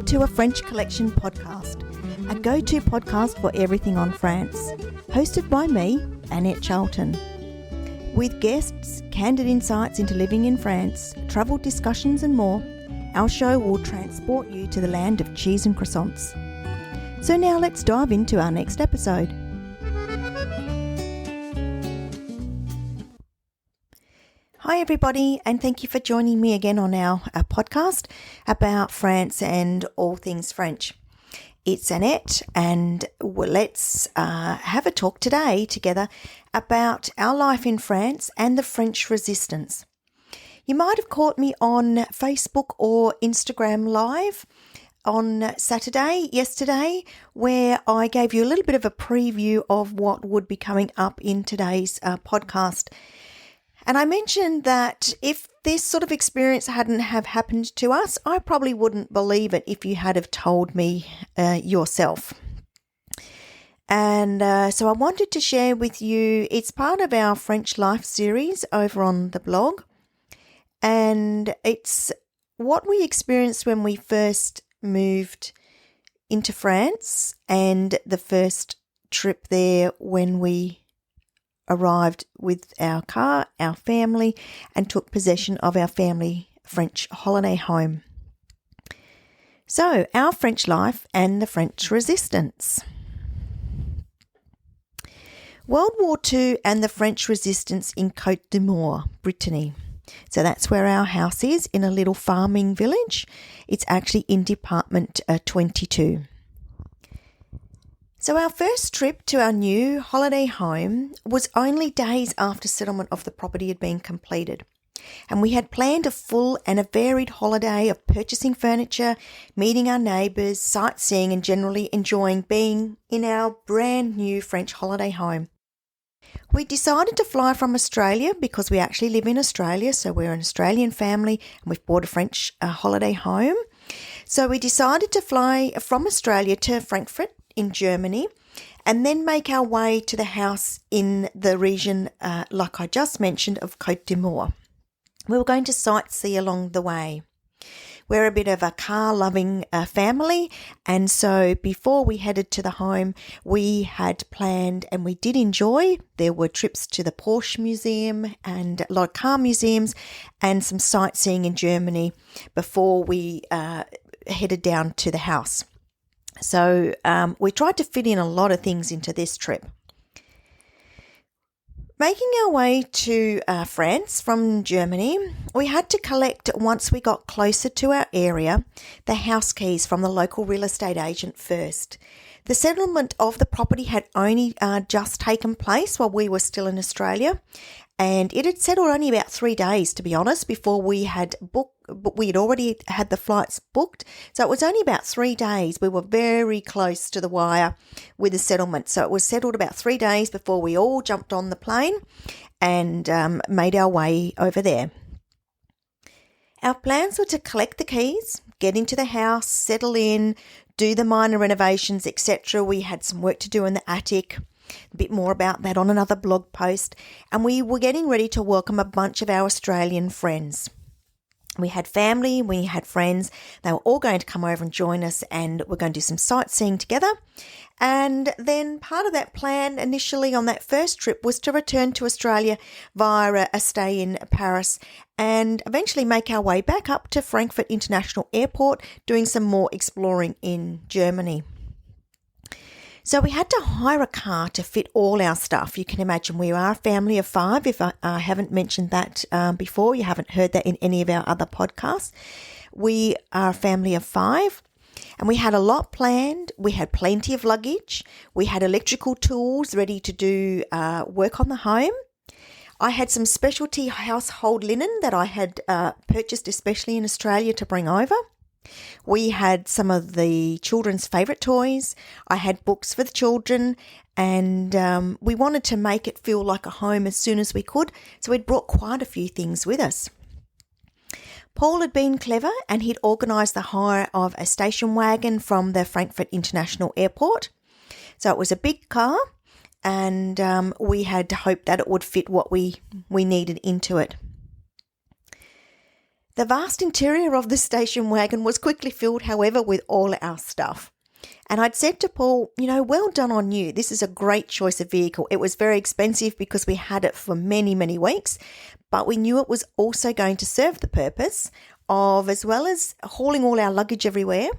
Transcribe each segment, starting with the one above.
to a French Collection podcast, a go-to podcast for everything on France, hosted by me, Annette Charlton. With guests, candid insights into living in France, travel discussions and more, our show will transport you to the land of cheese and croissants. So now let's dive into our next episode. Hi everybody, and thank you for joining me again on our podcast about France and all things French. It's Annette, and let's have a talk today together about our life in France and the French resistance. You might have caught me on Facebook or Instagram Live on yesterday, where I gave you a little bit of a preview of what would be coming up in today's podcast. And I mentioned that if this sort of experience hadn't have happened to us, I probably wouldn't believe it if you had have told me yourself. And so I wanted to share with you, it's part of our French Life series over on the blog. And it's what we experienced when we first moved into France and the first trip there when we arrived with our car, our family, and took possession of our family French holiday home. So, our French life and the French resistance. World War II and the French resistance in Côtes, Brittany. So that's where our house is, in a little farming village. It's actually in Department 22. So our first trip to our new holiday home was only days after settlement of the property had been completed. And we had planned a full and a varied holiday of purchasing furniture, meeting our neighbours, sightseeing and generally enjoying being in our brand new French holiday home. We decided to fly from Australia because we actually live in Australia, so we're an Australian family and we've bought a French holiday home. So we decided to fly from Australia to Frankfurt in Germany, and then make our way to the house in the region, like I just mentioned, of Côtes. We were going to sightsee along the way. We're a bit of a car-loving family, and so before we headed to the home, we had planned, and we did enjoy, there were trips to the Porsche Museum and a lot of car museums and some sightseeing in Germany before we headed down to the house. So we tried to fit in a lot of things into this trip. Making our way to France from Germany, we had to collect, once we got closer to our area, the house keys from the local real estate agent first. The settlement of the property had only just taken place while we were still in Australia, and it had settled only about 3 days, to be honest, before we had booked. But we had already had the flights booked, so it was only about 3 days. We were very close to the wire with the settlement, so it was settled about 3 days before we all jumped on the plane and made our way over there. Our plans were to collect the keys, get into the house, settle in, do the minor renovations, etc. We had some work to do in the attic. A bit more about that on another blog post, and we were getting ready to welcome a bunch of our Australian friends. We had family, we had friends. They were all going to come over and join us, and we're going to do some sightseeing together. And then part of that plan initially on that first trip was to return to Australia via a stay in Paris and eventually make our way back up to Frankfurt International Airport, doing some more exploring in Germany. So we had to hire a car to fit all our stuff. You can imagine we are a family of 5. If I haven't mentioned that before, you haven't heard that in any of our other podcasts. We are a family of 5, and we had a lot planned. We had plenty of luggage. We had electrical tools ready to do work on the home. I had some specialty household linen that I had purchased especially in Australia to bring over. We had some of the children's favourite toys. I had books for the children, and we wanted to make it feel like a home as soon as we could, so we'd brought quite a few things with us. Paul had been clever, and he'd organised the hire of a station wagon from the Frankfurt International Airport. So it was a big car, and we had hoped that it would fit what we needed into it. The vast interior of the station wagon was quickly filled, however, with all our stuff. And I'd said to Paul, well done on you. This is a great choice of vehicle. It was very expensive because we had it for many, many weeks, but we knew it was also going to serve the purpose of, as well as hauling all our luggage everywhere.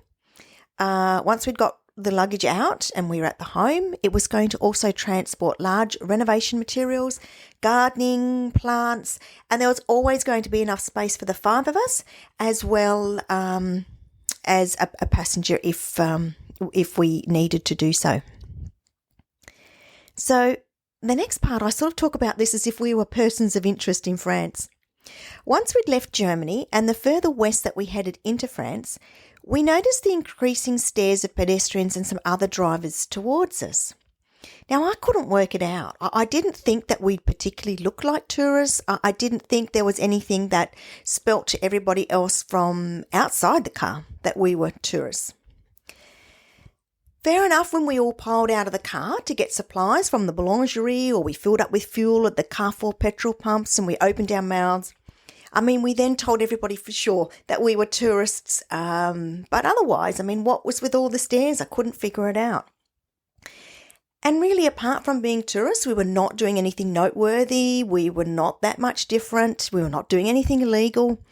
Once we'd got the luggage out and we were at the home, it was going to also transport large renovation materials, gardening, plants, and there was always going to be enough space for the 5 of us, as well as a passenger if we needed to do so. So the next part, I sort of talk about this as if we were persons of interest in France. Once we'd left Germany and the further west that we headed into France, we noticed the increasing stares of pedestrians and some other drivers towards us. Now, I couldn't work it out. I didn't think that we'd particularly look like tourists. I didn't think there was anything that spelt to everybody else from outside the car that we were tourists. Fair enough, when we all piled out of the car to get supplies from the boulangerie, or we filled up with fuel at the Carrefour petrol pumps and we opened our mouths. We then told everybody for sure that we were tourists. But otherwise, what was with all the stares? I couldn't figure it out. And really, apart from being tourists, we were not doing anything noteworthy. We were not that much different. We were not doing anything illegal.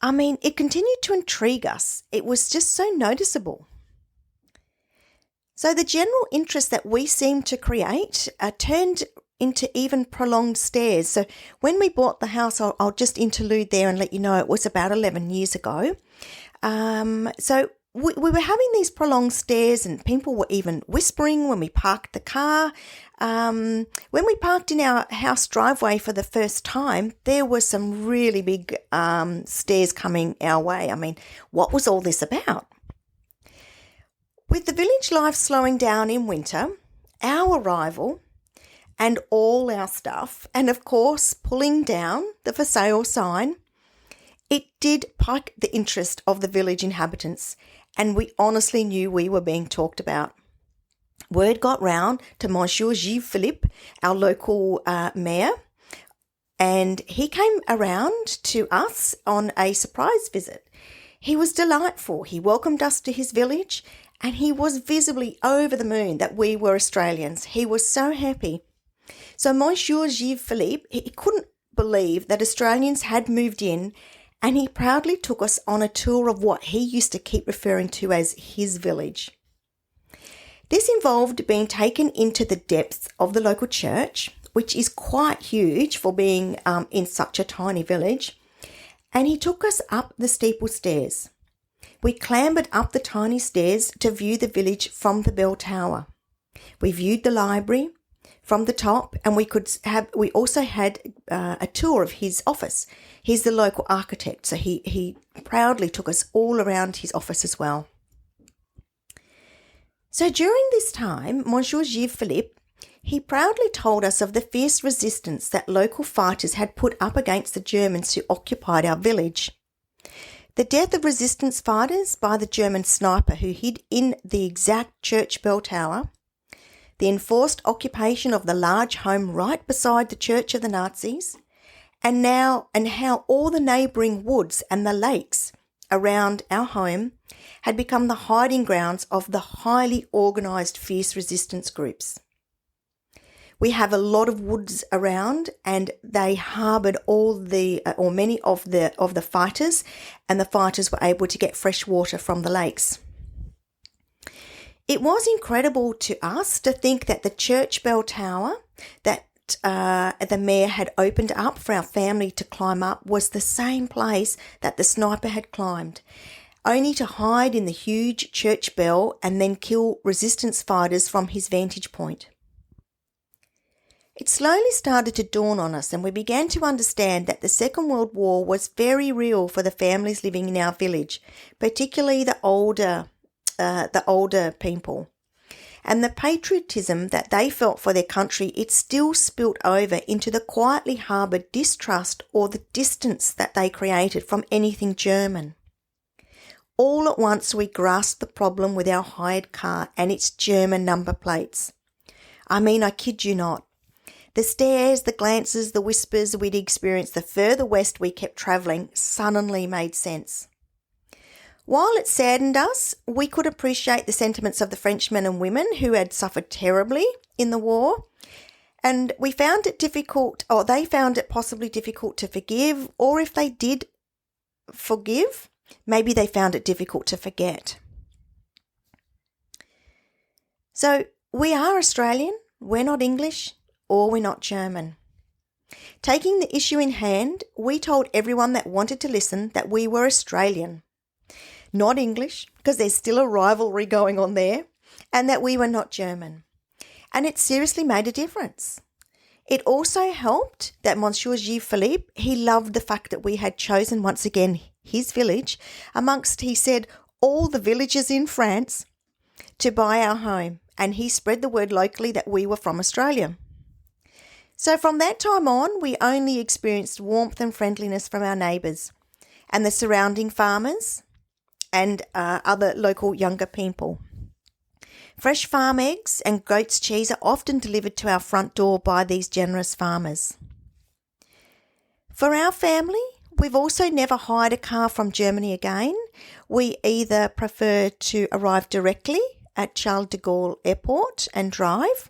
It continued to intrigue us. It was just so noticeable. So the general interest that we seemed to create turned into even prolonged stares. So when we bought the house, I'll just interlude there and let you know it was about 11 years ago. So we were having these prolonged stares, and people were even whispering when we parked the car. When we parked in our house driveway for the first time, there were some really big stares coming our way. What was all this about? With the village life slowing down in winter, our arrival and all our stuff, and of course pulling down the for sale sign, it did pique the interest of the village inhabitants, and we honestly knew we were being talked about. Word got round to Monsieur Gilles Philippe, our local mayor, and he came around to us on a surprise visit. He was delightful. He welcomed us to his village, and he was visibly over the moon that we were Australians. He was so happy. So Monsieur Gilles Philippe, he couldn't believe that Australians had moved in, and he proudly took us on a tour of what he used to keep referring to as his village. This involved being taken into the depths of the local church, which is quite huge for being in such a tiny village, and he took us up the steeple stairs. We clambered up the tiny stairs to view the village from the bell tower. We viewed the library from the top, and we also had a tour of his office. He's the local architect, so he proudly took us all around his office as well. So during this time, Monsieur Gilles Philippe, he proudly told us of the fierce resistance that local fighters had put up against the Germans who occupied our village. The death of resistance fighters by the German sniper who hid in the exact church bell tower, the enforced occupation of the large home right beside the church of the Nazis, and how all the neighbouring woods and the lakes around our home had become the hiding grounds of the highly organised fierce resistance groups. We have a lot of woods around, and they harboured many of the fighters, and the fighters were able to get fresh water from the lakes. It was incredible to us to think that the church bell tower that the mayor had opened up for our family to climb up was the same place that the sniper had climbed, only to hide in the huge church bell and then kill resistance fighters from his vantage point. It slowly started to dawn on us, and we began to understand that the Second World War was very real for the families living in our village, particularly the older people. And the patriotism that they felt for their country, it still spilt over into the quietly harboured distrust or the distance that they created from anything German. All at once we grasped the problem with our hired car and its German number plates. I kid you not. The stares, the glances, the whispers we'd experienced the further west we kept travelling suddenly made sense. While it saddened us, we could appreciate the sentiments of the Frenchmen and women who had suffered terribly in the war, and we found it difficult, or they found it possibly difficult to forgive, or if they did forgive, maybe they found it difficult to forget. So we are Australian, we're not English, or we're not German. Taking the issue in hand, we told everyone that wanted to listen that we were Australian, not English, because there's still a rivalry going on there, and that we were not German. And it seriously made a difference. It also helped that Monsieur Gilles Philippe, he loved the fact that we had chosen once again his village amongst, he said, all the villages in France to buy our home, and he spread the word locally that we were from Australia. So from that time on, we only experienced warmth and friendliness from our neighbours and the surrounding farmers and other local younger people. Fresh farm eggs and goat's cheese are often delivered to our front door by these generous farmers. For our family, we've also never hired a car from Germany again. We either prefer to arrive directly at Charles de Gaulle Airport and drive,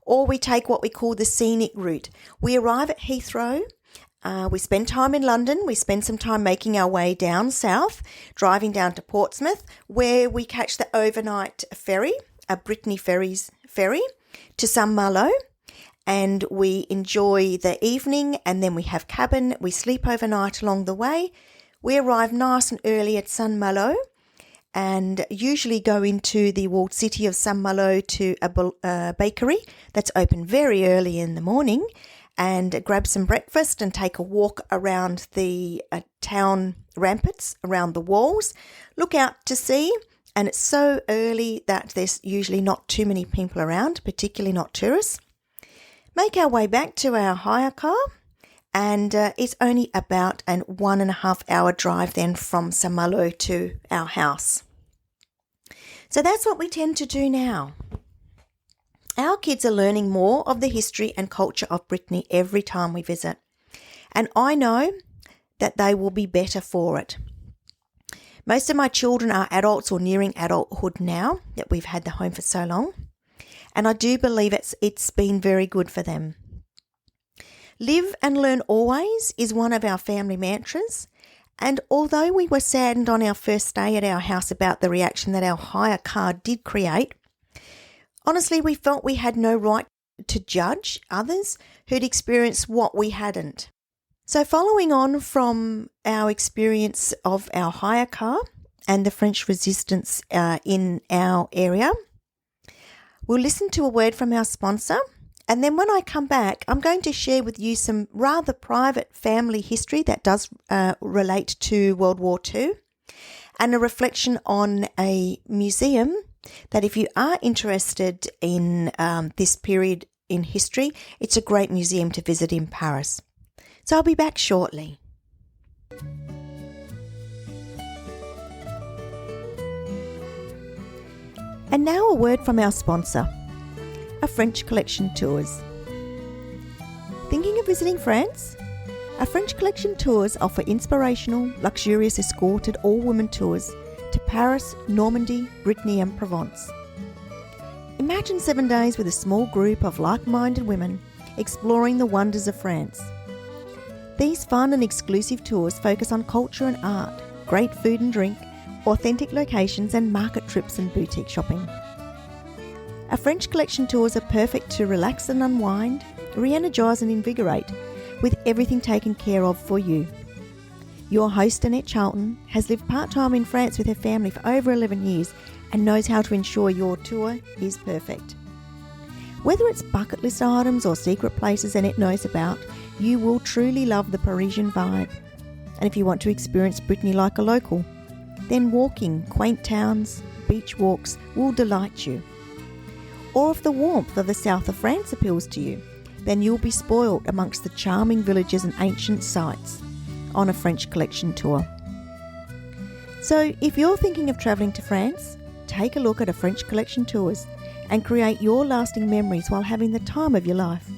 or we take what we call the scenic route. We arrive at Heathrow. We spend time in London. We spend some time making our way down south, driving down to Portsmouth, where we catch the overnight ferry, a Brittany ferry, to Saint-Malo, and we enjoy the evening, and then we have cabin. We sleep overnight along the way. We arrive nice and early at Saint-Malo, and usually go into the walled city of Saint-Malo to a bakery that's open very early in the morning, and grab some breakfast and take a walk around the town ramparts, around the walls, look out to sea, and it's so early that there's usually not too many people around, particularly not tourists. Make our way back to our hire car, and it's only about an 1.5 hour drive then from Saint-Malo to our house. So that's what we tend to do now. Our kids are learning more of the history and culture of Brittany every time we visit, and I know that they will be better for it. Most of my children are adults or nearing adulthood now that we've had the home for so long, and I do believe it's been very good for them. Live and learn always is one of our family mantras, and although we were saddened on our first stay at our house about the reaction that our hire car did create, honestly, we felt we had no right to judge others who'd experienced what we hadn't. So following on from our experience of our hire car and the French resistance in our area, we'll listen to a word from our sponsor, and then when I come back, I'm going to share with you some rather private family history that does relate to World War II, and a reflection on a museum that if you are interested in this period in history, it's a great museum to visit in Paris. So I'll be back shortly. And now a word from our sponsor, A French Collection Tours. Thinking of visiting France? A French Collection Tours offer inspirational, luxurious escorted all-women tours to Paris, Normandy, Brittany and Provence. Imagine 7 days with a small group of like-minded women exploring the wonders of France. These fun and exclusive tours focus on culture and art, great food and drink, authentic locations and market trips and boutique shopping. A French Collection Tours are perfect to relax and unwind, re-energise and invigorate, with everything taken care of for you. Your host, Annette Charlton, has lived part-time in France with her family for over 11 years and knows how to ensure your tour is perfect. Whether it's bucket list items or secret places Annette knows about, you will truly love the Parisian vibe. And if you want to experience Brittany like a local, then walking quaint towns, beach walks will delight you. Or if the warmth of the south of France appeals to you, then you'll be spoiled amongst the charming villages and ancient sites on a French Collection tour. So if you're thinking of travelling to France, take a look at A French Collection Tours and create your lasting memories while having the time of your life.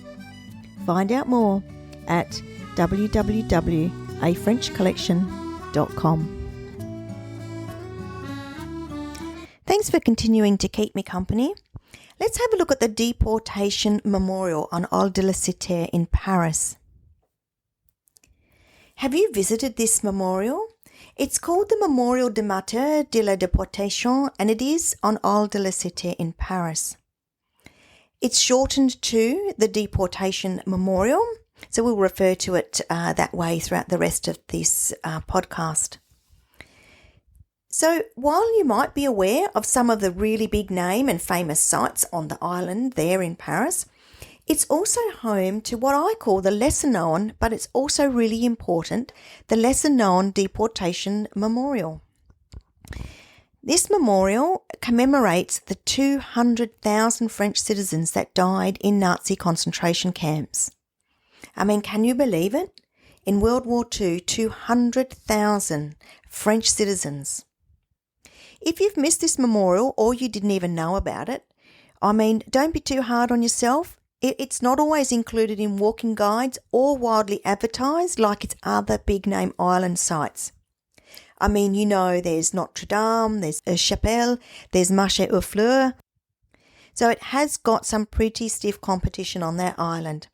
Find out more at www.afrenchcollection.com. Thanks for continuing to keep me company. Let's have a look at the Deportation Memorial on Île de la Cité in Paris. Have you visited this memorial? It's called the Memorial des Martyrs de la Déportation, and it is on Île de la Cité in Paris. It's shortened to the Deportation Memorial, so we'll refer to it that way throughout the rest of this podcast. So while you might be aware of some of the really big name and famous sites on the island there in Paris, it's also home to what I call the lesser known, but it's also really important, the lesser known Deportation Memorial. This memorial commemorates the 200,000 French citizens that died in Nazi concentration camps. I mean, can you believe it? In World War II, 200,000 French citizens. If you've missed this memorial or you didn't even know about it, I mean, don't be too hard on yourself. It's not always included in walking guides or widely advertised like its other big name island sites. I mean, you know, there's Notre Dame, there's Chapelle, there's Marché aux Fleurs. So it has got some pretty stiff competition on that island.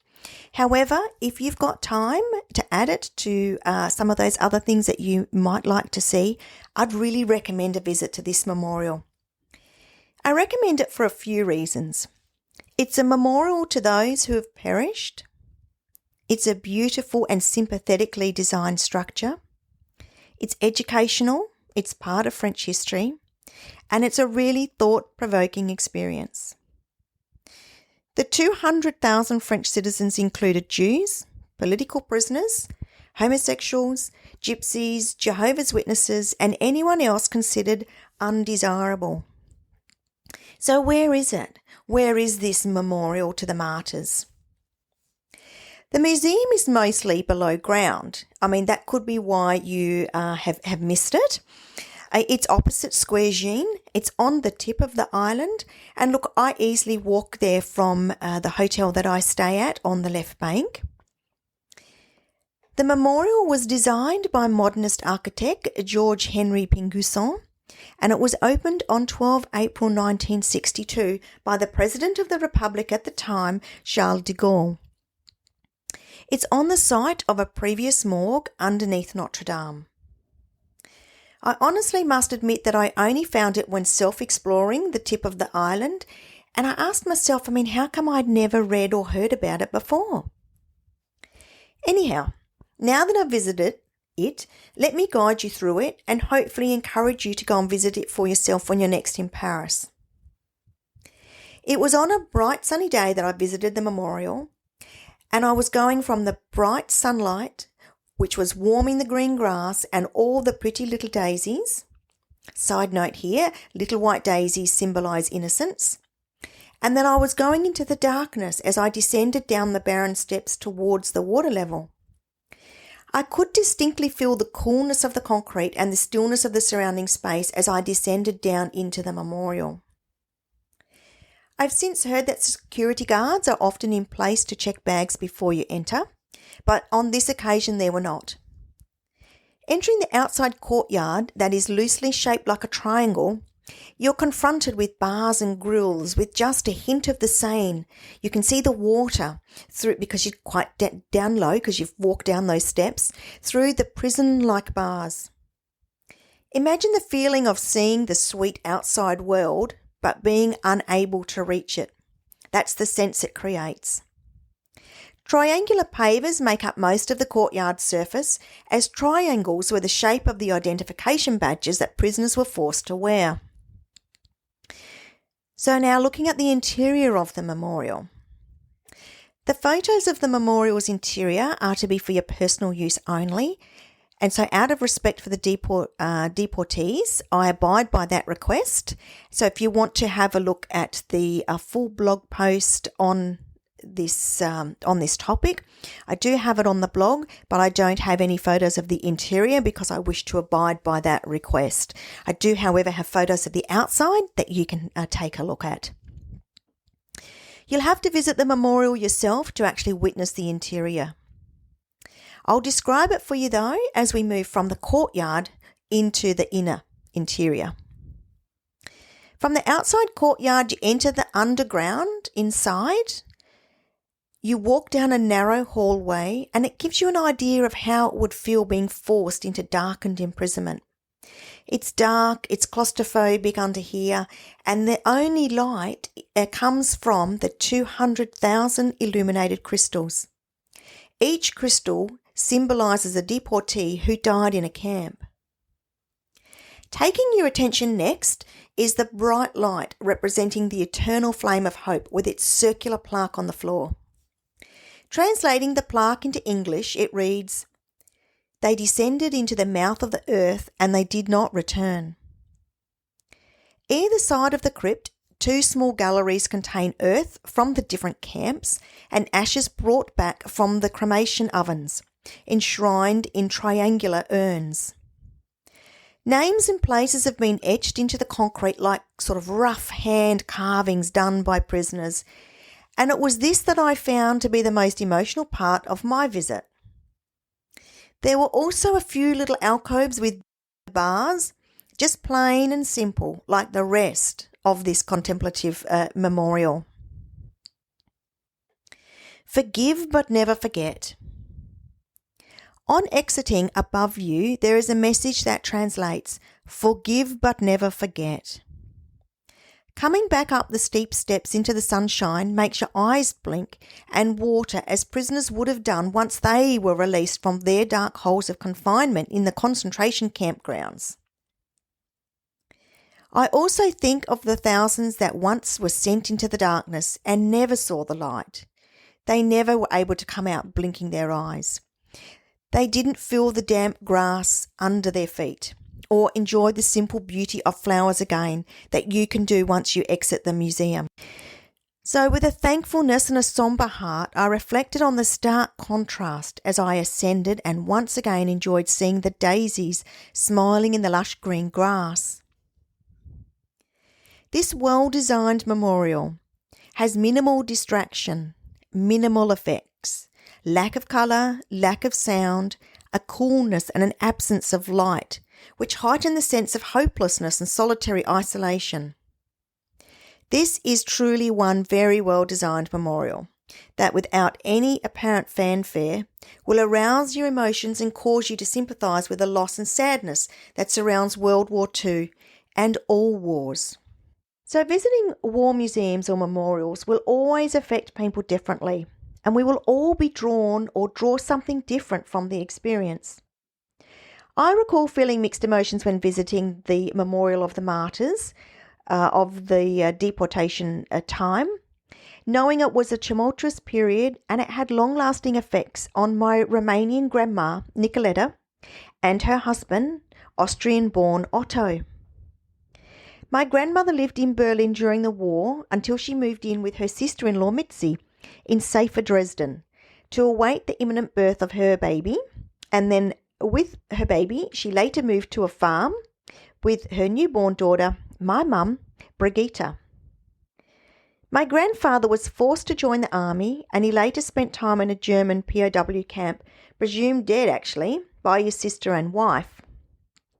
However, if you've got time to add it to some of those other things that you might like to see, I'd really recommend a visit to this memorial. I recommend it for a few reasons. It's a memorial to those who have perished. It's a beautiful and sympathetically designed structure. It's educational, it's part of French history, and it's a really thought-provoking experience. The 200,000 French citizens included Jews, political prisoners, homosexuals, gypsies, Jehovah's Witnesses, and anyone else considered undesirable. So where is it? Where is this memorial to the martyrs? The museum is mostly below ground. I mean, that could be why you have missed it. It's opposite Square Jean. It's on the tip of the island. And look, I easily walk there from the hotel that I stay at on the left bank. The memorial was designed by modernist architect George Henry Pinguisson, and it was opened on 12 April 1962 by the President of the Republic at the time, Charles de Gaulle. It's on the site of a previous morgue underneath Notre Dame. I honestly must admit that I only found it when self-exploring the tip of the island, and I asked myself, how come I'd never read or heard about it before? Anyhow, now that I've visited it, let me guide you through it and hopefully encourage you to go and visit it for yourself when you're next in Paris. It was on a bright sunny day that I visited the memorial, and I was going from the bright sunlight, which was warming the green grass and all the pretty little daisies. Side note here, little white daisies symbolise innocence. And then I was going into the darkness as I descended down the barren steps towards the water level. I could distinctly feel the coolness of the concrete and the stillness of the surrounding space as I descended down into the memorial. I've since heard that security guards are often in place to check bags before you enter, but on this occasion there were not. Entering the outside courtyard that is loosely shaped like a triangle, you're confronted with bars and grills with just a hint of the Seine. You can see the water through, because you're quite down low because you've walked down those steps, through the prison-like bars. Imagine the feeling of seeing the sweet outside world but being unable to reach it. That's the sense it creates. Triangular pavers make up most of the courtyard surface, as triangles were the shape of the identification badges that prisoners were forced to wear. So now looking at the interior of the memorial. The photos of the memorial's interior are to be for your personal use only, and so out of respect for the deportees, I abide by that request. So if you want to have a look at the full blog post on this topic, I do have it on the blog, but I don't have any photos of the interior because I wish to abide by that request. I do, however, have photos of the outside that you can take a look at. You'll have to visit the memorial yourself to actually witness the interior. I'll describe it for you though as we move from the courtyard into the inner interior. From the outside courtyard, you enter the underground inside. You walk down a narrow hallway and it gives you an idea of how it would feel being forced into darkened imprisonment. It's dark, it's claustrophobic under here, and the only light comes from the 200,000 illuminated crystals. Each crystal symbolises a deportee who died in a camp. Taking your attention next is the bright light representing the eternal flame of hope with its circular plaque on the floor. Translating the plaque into English, it reads, "They descended into the mouth of the earth and they did not return." Either side of the crypt, 2 small galleries contain earth from the different camps and ashes brought back from the cremation ovens, enshrined in triangular urns. Names and places have been etched into the concrete like sort of rough hand carvings done by prisoners, and it was this that I found to be the most emotional part of my visit. There were also a few little alcoves with bars, just plain and simple, like the rest of this contemplative memorial. Forgive but never forget. On exiting above you, there is a message that translates, "Forgive but never forget." Coming back up the steep steps into the sunshine makes your eyes blink and water as prisoners would have done once they were released from their dark holes of confinement in the concentration campgrounds. I also think of the thousands that once were sent into the darkness and never saw the light. They never were able to come out blinking their eyes. They didn't feel the damp grass under their feet or enjoy the simple beauty of flowers again that you can do once you exit the museum. So with a thankfulness and a sombre heart, I reflected on the stark contrast as I ascended and once again enjoyed seeing the daisies smiling in the lush green grass. This well-designed memorial has minimal distraction, minimal effects, lack of colour, lack of sound, a coolness and an absence of light, which heighten the sense of hopelessness and solitary isolation. This is truly one very well-designed memorial that, without any apparent fanfare, will arouse your emotions and cause you to sympathise with the loss and sadness that surrounds World War II and all wars. So visiting war museums or memorials will always affect people differently, and we will all be drawn or draw something different from the experience. I recall feeling mixed emotions when visiting the Memorial of the Martyrs of the deportation time, knowing it was a tumultuous period and it had long-lasting effects on my Romanian grandma, Nicoletta, and her husband, Austrian-born Otto. My grandmother lived in Berlin during the war until she moved in with her sister-in-law Mitzi in safer Dresden to await the imminent birth of her baby, and then with her baby she later moved to a farm with her newborn daughter, my mum, Brigitte. My grandfather was forced to join the army and he later spent time in a German POW camp, presumed dead actually, by his sister and wife.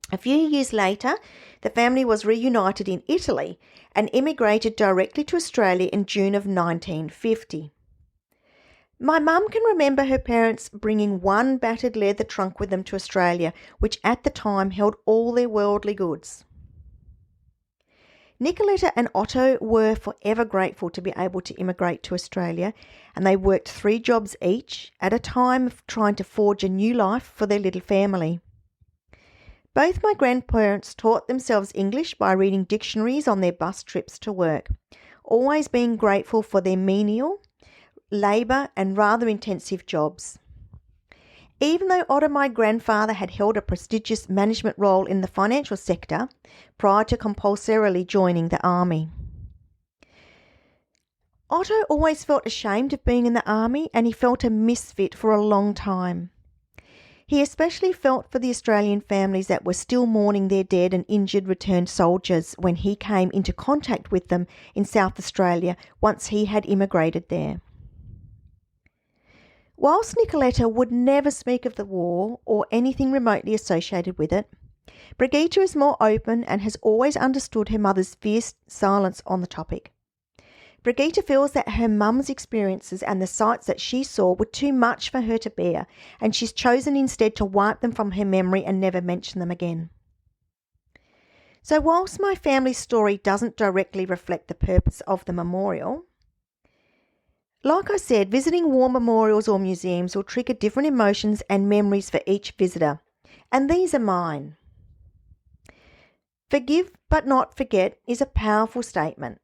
A few years later, the family was reunited in Italy and immigrated directly to Australia in June of 1950. My mum can remember her parents bringing one battered leather trunk with them to Australia, which at the time held all their worldly goods. Nicoletta and Otto were forever grateful to be able to immigrate to Australia, and they worked 3 jobs each at a time of trying to forge a new life for their little family. Both my grandparents taught themselves English by reading dictionaries on their bus trips to work, always being grateful for their menial, labour and rather intensive jobs. Even though Otto, my grandfather, had held a prestigious management role in the financial sector prior to compulsorily joining the army. Otto always felt ashamed of being in the army and he felt a misfit for a long time. He especially felt for the Australian families that were still mourning their dead and injured returned soldiers when he came into contact with them in South Australia once he had immigrated there. Whilst Nicoletta would never speak of the war or anything remotely associated with it, Brigitte is more open and has always understood her mother's fierce silence on the topic. Brigitte feels that her mum's experiences and the sights that she saw were too much for her to bear, and she's chosen instead to wipe them from her memory and never mention them again. So whilst my family's story doesn't directly reflect the purpose of the memorial, like I said, visiting war memorials or museums will trigger different emotions and memories for each visitor, and these are mine. Forgive but not forget is a powerful statement.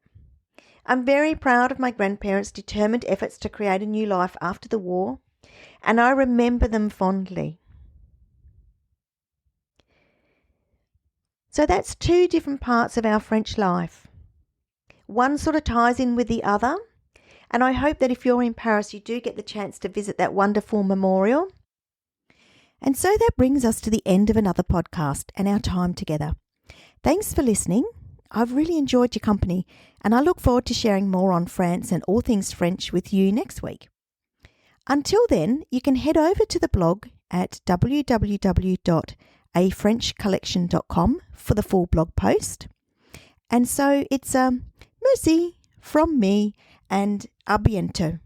I'm very proud of my grandparents' determined efforts to create a new life after the war, and I remember them fondly. So that's two different parts of our French life. One sort of ties in with the other, and I hope that if you're in Paris, you do get the chance to visit that wonderful memorial. And so that brings us to the end of another podcast and our time together. Thanks for listening. I've really enjoyed your company, and I look forward to sharing more on France and all things French with you next week. Until then, you can head over to the blog at www.afrenchcollection.com for the full blog post. And so it's merci from me and à bientôt.